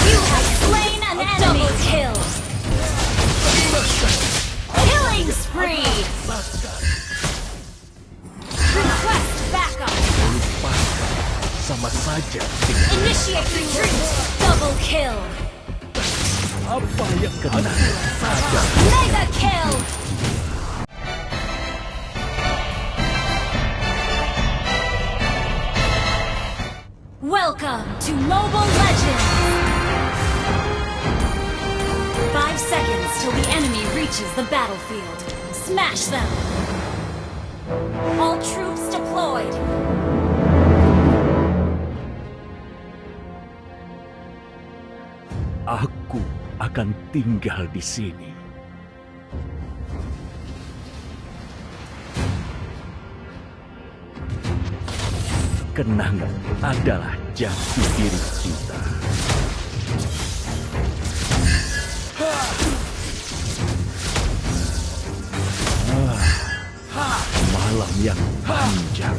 You have slain an enemy. Double kill. Killing spree. Request backup. Sama saja dengan Initiate retreat. Double kill. apa yang kena saja. Mega kill. Welcome to Global Legends. 5 seconds till the enemy reaches the battlefield. Smash them. All troops deployed. Aku akan tinggal di sini. Kenangan adalah jati diri kita. Malam yang panjang.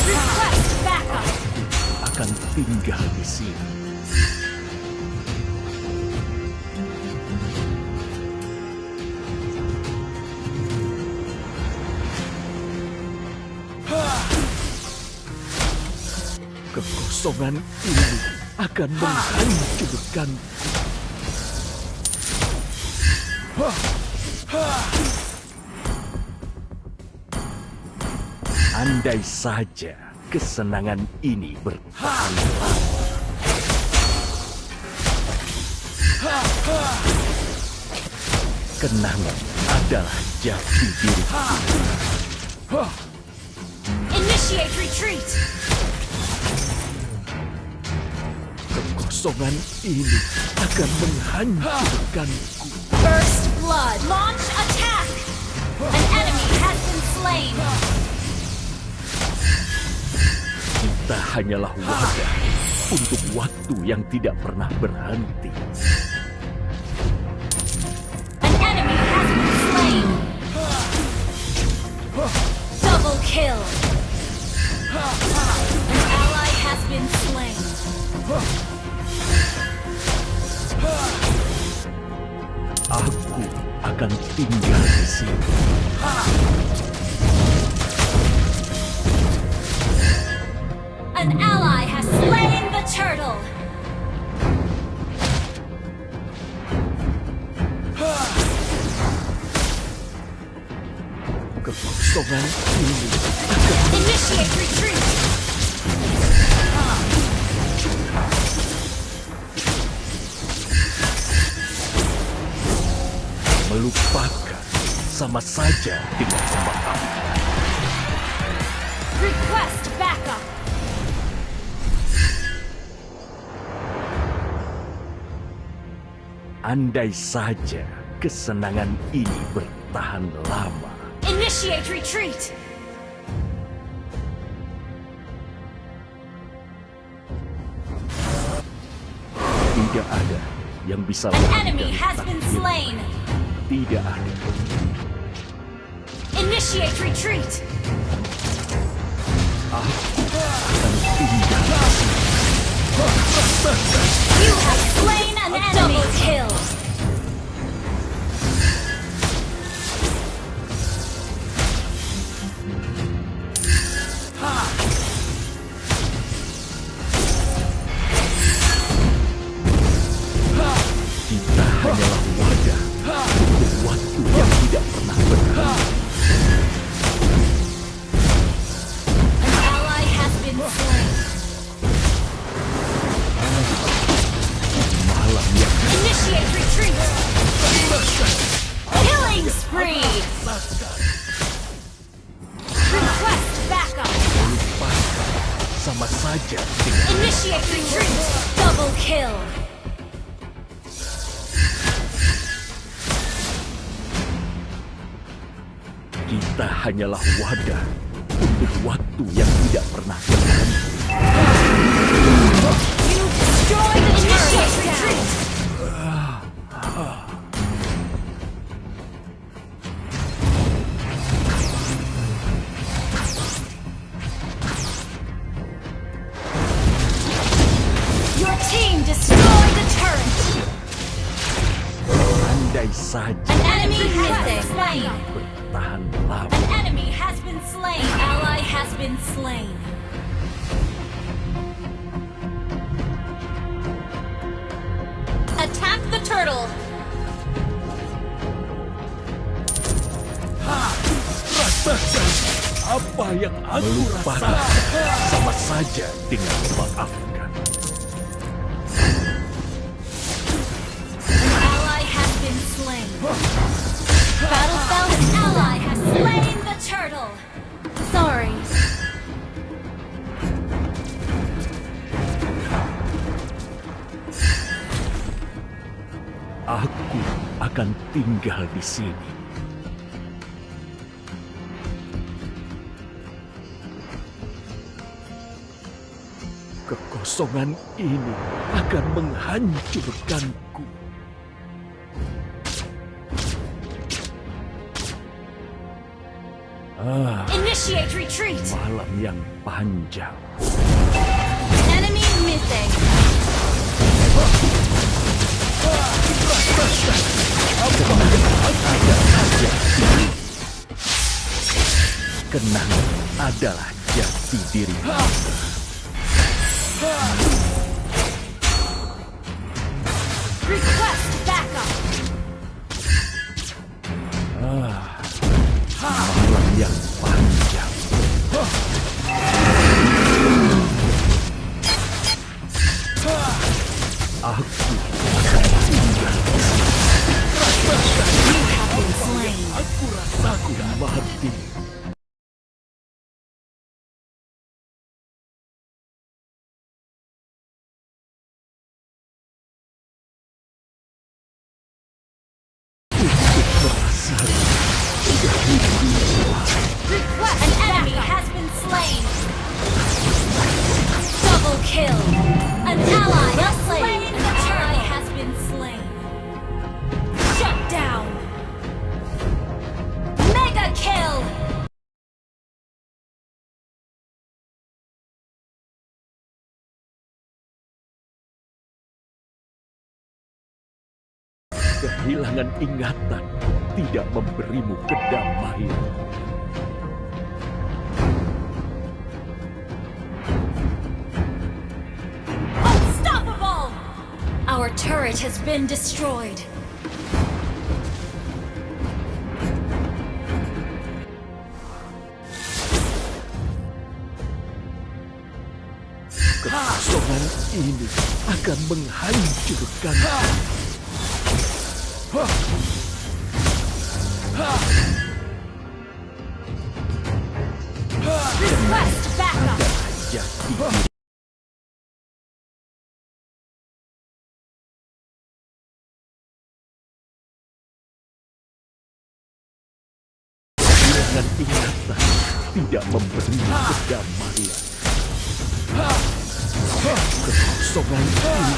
Request backup. Akan tinggal di sini. Kekosongan ini akan menghancurkanku. Andai saja kesenangan ini bertahan lama. Kenangan adalah jati diriku. Initiate retreat. Kekosongan ini akan menghancurkanku. First blood. Launch attack. An enemy has been slain. Kita hanyalah wadah untuk waktu yang tidak pernah berhenti. An enemy has been slain. Double kill. An ally has been slain. Aku akan tinggal di sini. An ally has slain the turtle. Kekosongan ini akan Initiate retreat. melupakan sama saja dengan memaafkan. Request backup. Andai saja kesenangan ini bertahan lama. Initiate retreat. Tidak ada yang bisa An lari enemy dari has been takdir. slain. Tidak ada. Initiate retreat. Aku akan tinggal di sini. You have slain an enemy. Double kill. Kita hanyalah wadah untuk waktu yang tidak pernah berhenti. An ally has been slain. Malam yang Initiate retreat. Killing spree. Request backup. melupakan sama saja dengan Initiate retreat. Double kill. kita hanyalah wadah untuk waktu yang tidak pernah berhenti. You destroy the initiate retreat. andai saja An enemy has been slain. bertahan lama. An enemy has been slain. An ally has been slain. Attack the turtle. Rasakan apa yang aku rasakan sama saja dengan memaafkan. An ally has been slain. Battlefell, an ally has slain the turtle. Sorry. Aku akan tinggal di sini. Kekosongan ini akan menghancurkanku. Initiate retreat. Malam yang panjang. Enemy missing. Kenangan adalah jati diri. Request backup. Malam yang panjang. Aku akan tinggal. You have been slain. Aku rasakan mati. Request an enemy has been slain. Double kill. An ally has slain. An ally has been slain. Shut down. Mega kill. Kehilangan ingatan tidak memberimu kedamaian. Unstoppable. Our turret has been destroyed. Kekosongan ini akan menghancurkan. Request backup. Jati diri. Kehilangan ingatan tidak memberimu kedamaian. Kekosongan ini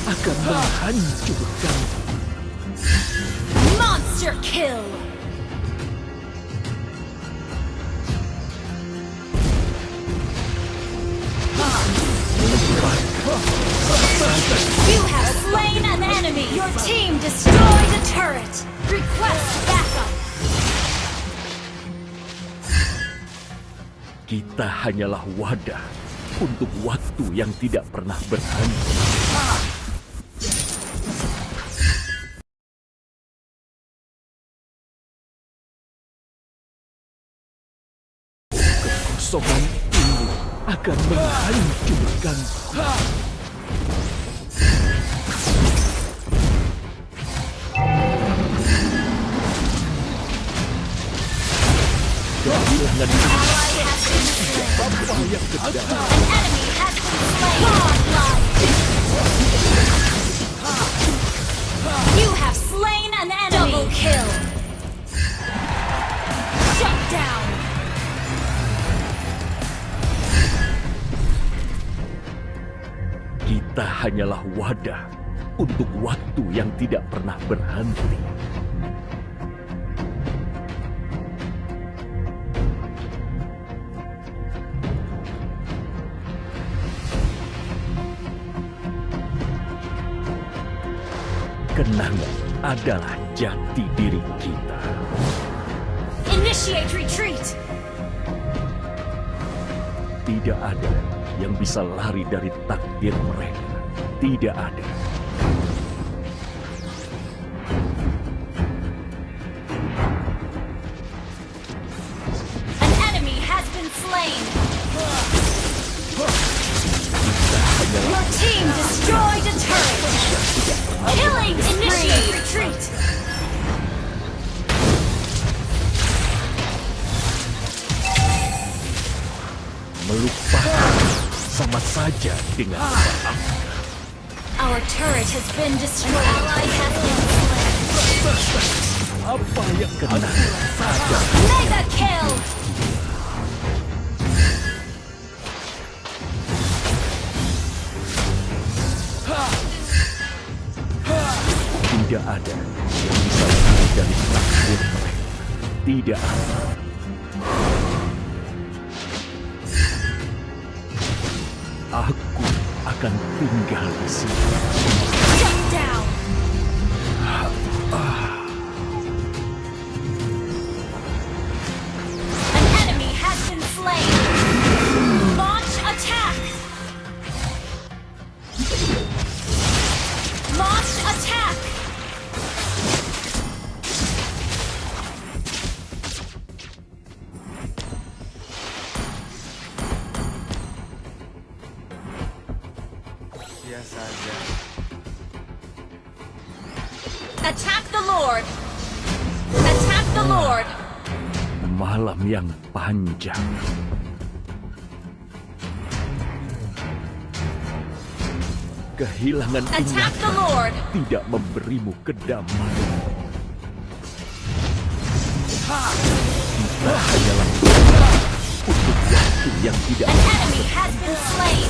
akan menghancurkan. Monster kill. You have slain an enemy. Your team destroyed a turret. Request backup. Kita hanyalah wadah untuk waktu yang tidak pernah berhenti. Kekosongan ini akan menghancurkanku. Kehilangan apa yang kedam. An enemy has been slain. You have slain an enemy. Double kill. Shut down. Kita hanyalah wadah untuk waktu yang tidak pernah berhenti. Kenangan adalah jati diri kita. Initiate retreat. Tidak ada yang bisa lari dari takdir mereka. Tidak ada. An enemy has been slain. Your team destroyed a turret. Killing initiate retreat. Melupakan sama saja dengan memaafkan. Our turret has been destroyed. Ally has been slain. Apa yang kena saja? Mega kill. Tidak ada yang bisa lari dari takdir mereka. Tidak ada. Aku akan tinggal di sini. Shut down. An enemy has been slain. Launch attack. Launch attack. Biasa aja. Attack the Lord. Attack the Lord. Malam yang panjang. Kehilangan Attack the ingatan Lord. tidak memberimu kedamaian. Kita hanyalah untuk waktu yang tidak An enemy has been slain.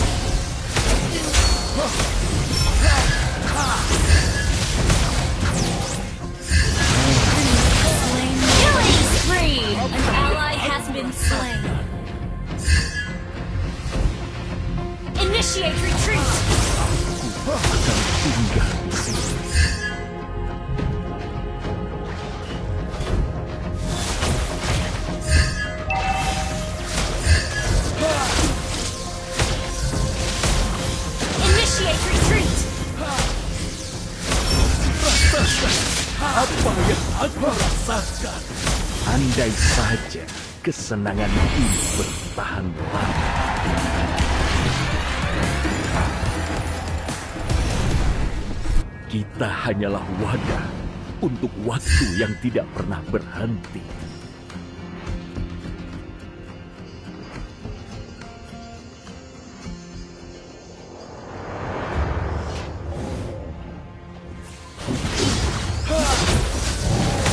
Killing spree. An ally has been slain. Initiate retreat. akan tinggal di sini. Initiate retreat. Apa yang aku rasakan? Andai saja kesenangan ini bertahan lama. Kita hanyalah wadah untuk waktu yang tidak pernah berhenti.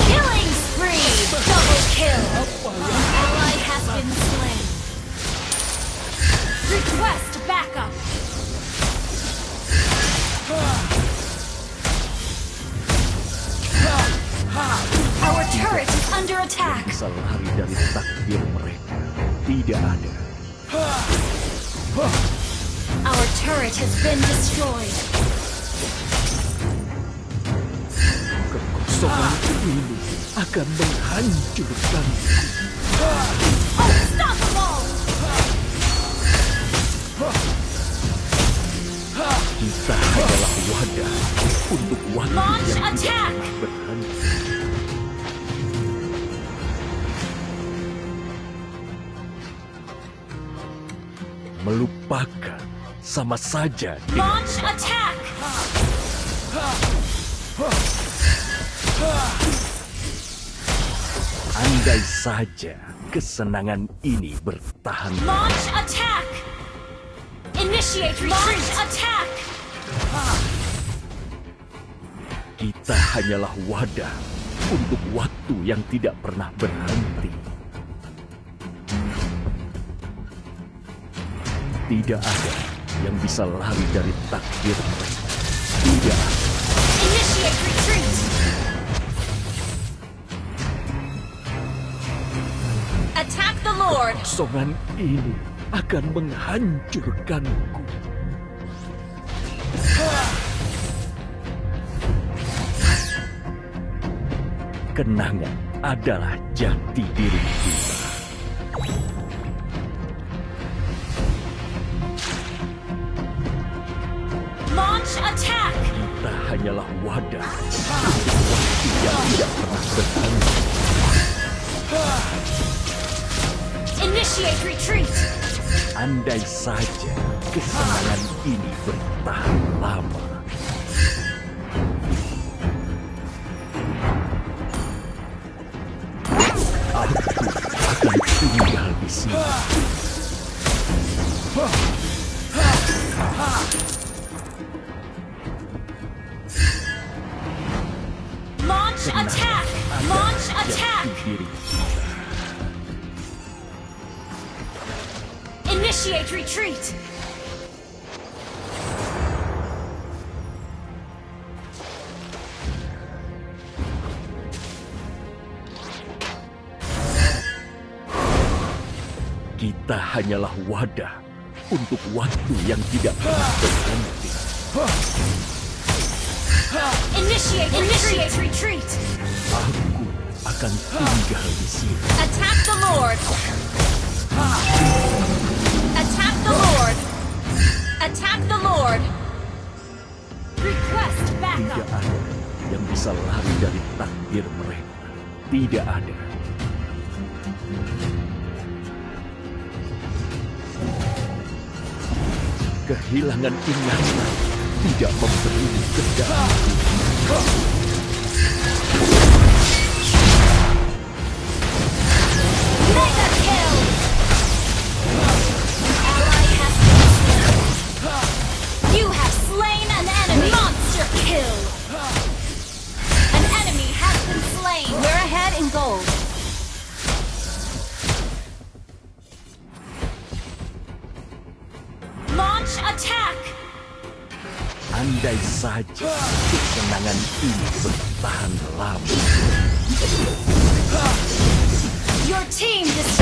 Killing spree! Double kill! An ally has been slain. Request backup! Our turret is under attack. Bisa lari dari takdir mereka. Tidak ada. Our turret has been destroyed. Kekosongan ini akan menghancurkan. Unstoppable! Kita hanyalah wadah untuk waktu Launch yang tidak attack! pernah berhenti. Melupakan sama saja dengan Launch attack! andai saja kesenangan ini bertahan. Launch attack! Initiate retreat! Launch attack! Kita hanyalah wadah untuk waktu yang tidak pernah berhenti. Tidak ada yang bisa lari dari takdir mereka. Tidak ada. Initiate retreat! Attack the Lord! Kekosongan ini akan menghancurkanku. Kenangan adalah jati diri kita. Launch attack! Kita hanyalah wadah yang tidak pernah berhenti. Initiate retreat! Andai saja kesenangan ini bertahan lama. Aku akan tinggal di sini. Launch attack! Launch attack! Initiate retreat! Kita hanyalah wadah untuk waktu yang tidak pernah berhenti. Initiate retreat! Aku akan tinggal di sini. Attack the Lord! Attack the Lord! Attack the Lord! Request Tidak backup! ada yang bisa lari dari takdir mereka. Tidak ada. Kehilangan ingatan tidak memberi kendali. Mega kill! Ally has been slain. You have slain an enemy. Monster kill! An enemy has been slain. We're ahead in gold. Launch attack! Andai saja kesenangan ini bertahan lama. Your team destroyed